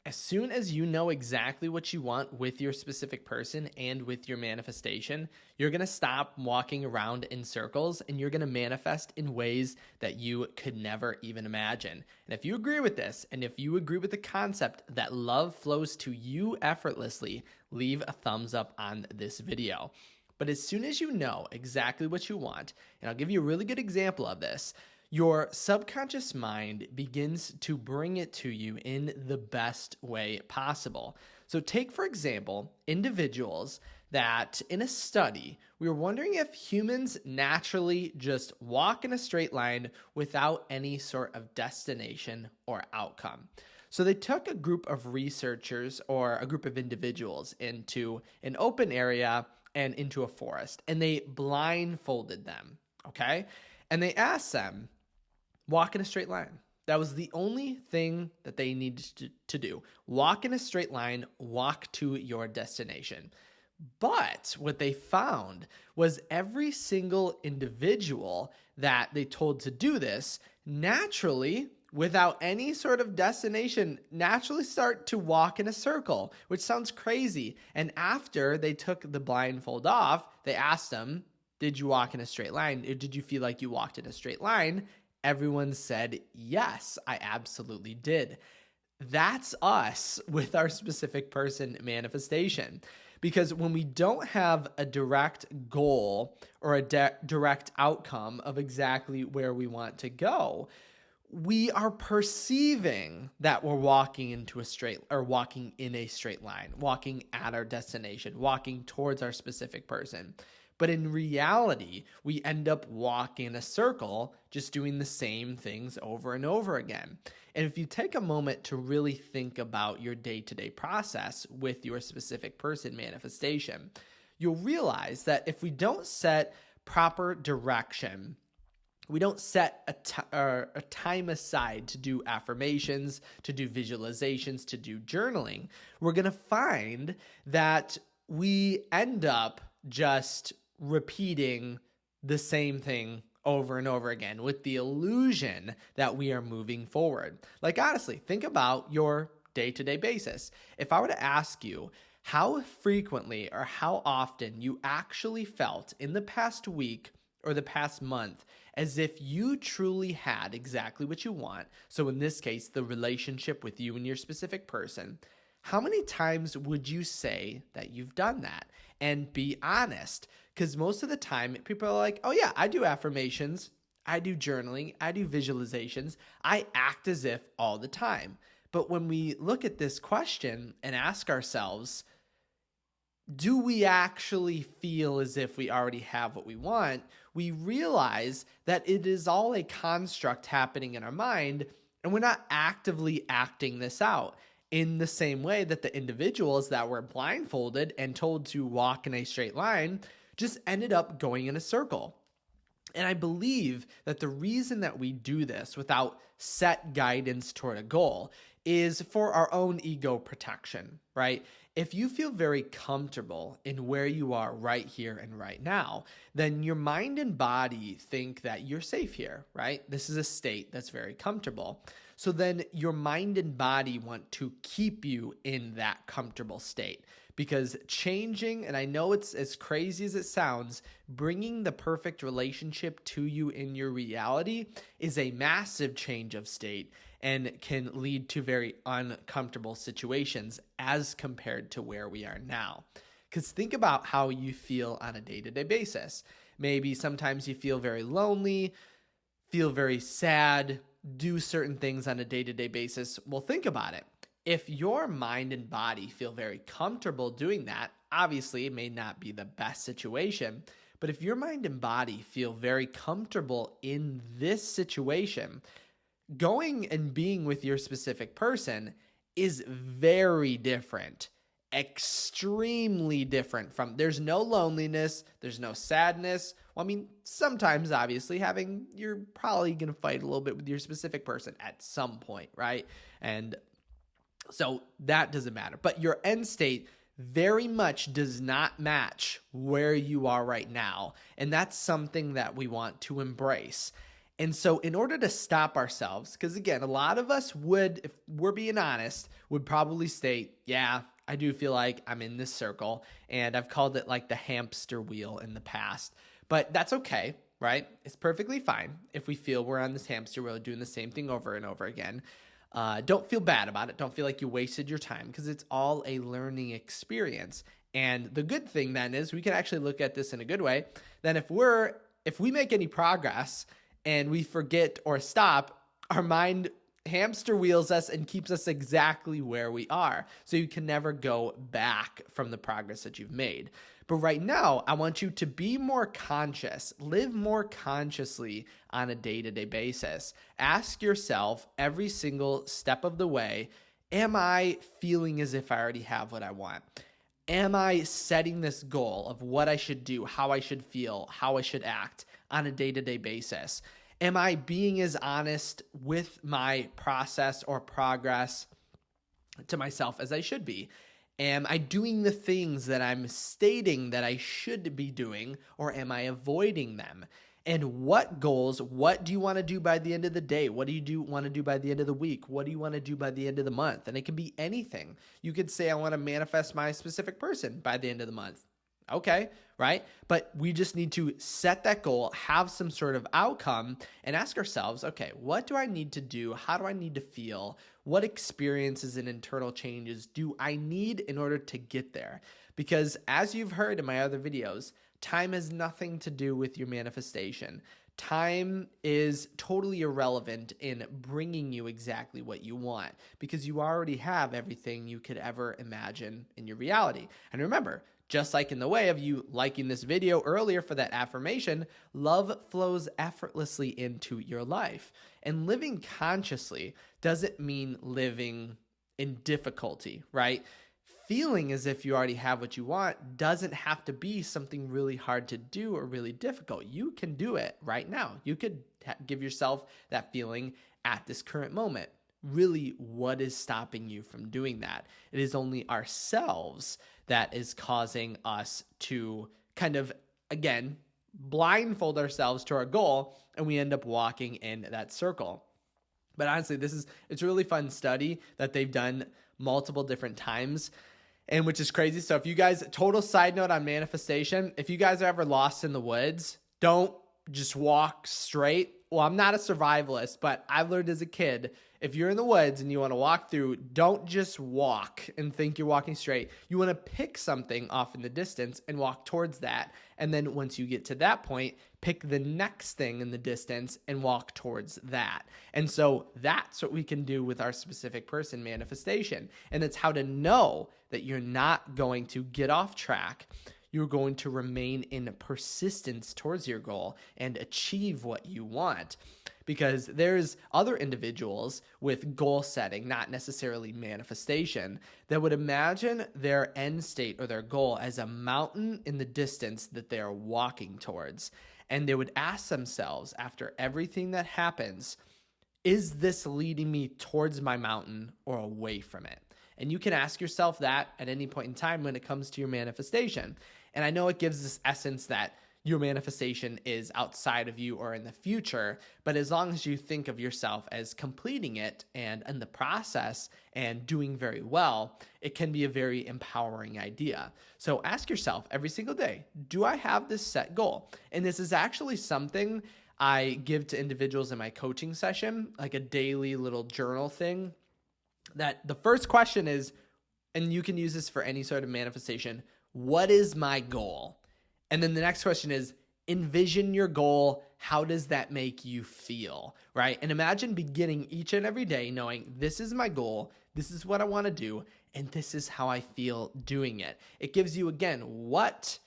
As soon as you know exactly what you want with your specific person and with your manifestation, you're going to stop walking around in circles and you're going to manifest in ways that you could never even imagine. And if you agree with this, and if you agree with the concept that love flows to you effortlessly, leave a thumbs up on this video. But as soon as you know exactly what you want, and I'll give you a really good example of this, your subconscious mind begins to bring it to you in the best way possible. So take, for example, individuals that in a study, we were wondering if humans naturally just walk in a straight line without any sort of destination or outcome. So they took a group of researchers or a group of individuals into an open area and into a forest, and they blindfolded them, okay? And they asked them, walk in a straight line. That was the only thing that they needed to do. Walk in a straight line, walk to your destination. But what they found was every single individual that they told to do this naturally, without any sort of destination, naturally start to walk in a circle, which sounds crazy. And after they took the blindfold off, they asked them, did you walk in a straight line? Or did you feel like you walked in a straight line? Everyone said, yes, I absolutely did. That's us with our specific person manifestation. Because when we don't have a direct goal or a direct outcome of exactly where we want to go, we are perceiving that we're walking into a straight or walking in a straight line, walking at our destination, walking towards our specific person. But in reality, we end up walking in a circle, just doing the same things over and over again. And if you take a moment to really think about your day-to-day process with your specific person manifestation, you'll realize that if we don't set proper direction, we don't set a time aside to do affirmations, to do visualizations, to do journaling, we're going to find that we end up just repeating the same thing over and over again with the illusion that we are moving forward. Like, honestly, think about your day-to-day basis. If I were to ask you how frequently or how often you actually felt in the past week or the past month as if you truly had exactly what you want, so in this case, the relationship with you and your specific person, how many times would you say that you've done that? And be honest, because most of the time people are like, oh yeah, I do affirmations, I do journaling, I do visualizations, I act as if all the time. But when we look at this question and ask ourselves, do we actually feel as if we already have what we want? We realize that it is all a construct happening in our mind, and we're not actively acting this out. In the same way that the individuals that were blindfolded and told to walk in a straight line just ended up going in a circle. And I believe that the reason that we do this without set guidance toward a goal is for our own ego protection, right? If you feel very comfortable in where you are right here and right now, then your mind and body think that you're safe here, right? This is a state that's very comfortable. So then your mind and body want to keep you in that comfortable state, because changing, and I know it's as crazy as it sounds, bringing the perfect relationship to you in your reality is a massive change of state and can lead to very uncomfortable situations as compared to where we are now. Because think about how you feel on a day-to-day basis. Maybe sometimes you feel very lonely, feel very sad, do certain things on a day-to-day basis. Well, think about it. If your mind and body feel very comfortable doing that, obviously it may not be the best situation, but if your mind and body feel very comfortable in this situation, going and being with your specific person is very different, extremely different from, there's no loneliness, there's no sadness. Well, I mean, sometimes obviously you're probably going to fight a little bit with your specific person at some point, right? And so that doesn't matter. But your end state very much does not match where you are right now. And that's something that we want to embrace. And so in order to stop ourselves, because again, a lot of us would, if we're being honest, would probably state, yeah, I do feel like I'm in this circle, and I've called it like the hamster wheel in the past, but that's okay, right? It's perfectly fine if we feel we're on this hamster wheel doing the same thing over and over again. Don't feel bad about it. Don't feel like you wasted your time, because it's all a learning experience. And the good thing then is we can actually look at this in a good way. Then if we make any progress and we forget or stop, our mind hamster wheels us and keeps us exactly where we are. So you can never go back from the progress that you've made. But right now, I want you to be more conscious, live more consciously on a day-to-day basis. Ask yourself every single step of the way, am I feeling as if I already have what I want? Am I setting this goal of what I should do, how I should feel, how I should act on a day-to-day basis? Am I being as honest with my process or progress to myself as I should be? Am I doing the things that I'm stating that I should be doing, or am I avoiding them? And what goals, what do you want to do by the end of the day? What do you want to do by the end of the week? What do you want to do by the end of the month? And it can be anything. You could say, I want to manifest my specific person by the end of the month. Okay, right? But we just need to set that goal, have some sort of outcome, and ask ourselves, okay, what do I need to do? How do I need to feel? What experiences and internal changes do I need in order to get there? Because as you've heard in my other videos, time has nothing to do with your manifestation. Time is totally irrelevant in bringing you exactly what you want, because you already have everything you could ever imagine in your reality. And remember, just like in the way of you liking this video earlier for that affirmation, love flows effortlessly into your life. And living consciously doesn't mean living in difficulty, right? Feeling as if you already have what you want doesn't have to be something really hard to do or really difficult. You can do it right now. You could give yourself that feeling at this current moment. Really, what is stopping you from doing that? It is only ourselves that is causing us to kind of, again, blindfold ourselves to our goal, and we end up walking in that circle. But honestly, it's a really fun study that they've done multiple different times, and which is crazy. So if you guys, total side note on manifestation, if you guys are ever lost in the woods, don't just walk straight. Well, I'm not a survivalist, but I've learned as a kid, if you're in the woods and you want to walk through, don't just walk and think you're walking straight. You want to pick something off in the distance and walk towards that. And then once you get to that point, pick the next thing in the distance and walk towards that. And so that's what we can do with our specific person manifestation. And it's how to know that you're not going to get off track. You're going to remain in persistence towards your goal and achieve what you want. Because there's other individuals with goal setting, not necessarily manifestation, that would imagine their end state or their goal as a mountain in the distance that they are walking towards. And they would ask themselves, after everything that happens, is this leading me towards my mountain or away from it? And you can ask yourself that at any point in time when it comes to your manifestation. And I know it gives this essence that your manifestation is outside of you or in the future, but as long as you think of yourself as completing it and in the process and doing very well, it can be a very empowering idea. So ask yourself every single day, do I have this set goal? And this is actually something I give to individuals in my coaching session, like a daily little journal thing, that the first question is, and you can use this for any sort of manifestation, what is my goal? And then the next question is, envision your goal. How does that make you feel, right? And imagine beginning each and every day knowing this is my goal, this is what I want to do, and this is how I feel doing it. It gives you, again, what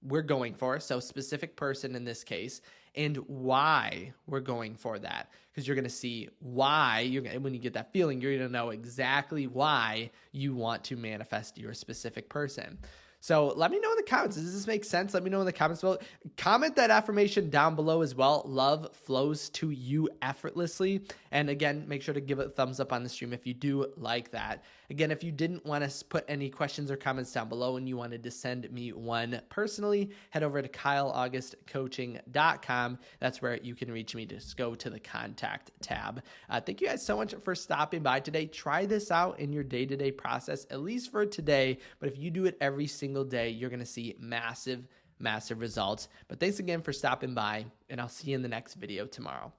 we're going for, so specific person in this case, and why we're going for that. Because you're going to see why, when you get that feeling, you're going to know exactly why you want to manifest your specific person. So let me know in the comments. Does this make sense? Let me know in the comments below. Comment that affirmation down below as well. Love flows to you effortlessly. And again, make sure to give it a thumbs up on the stream if you do like that. Again, Again, if you didn't want to put any questions or comments down below and you wanted to send me one personally, head over to kyleaugustcoaching.com. That's where you can reach me. Just go to the contact tab. Thank you guys so much for stopping by today. Try this out in your day-to-day process, at least for today. But if you do it every single day, you're going to see massive results. But thanks again for stopping by, and I'll see you in the next video tomorrow.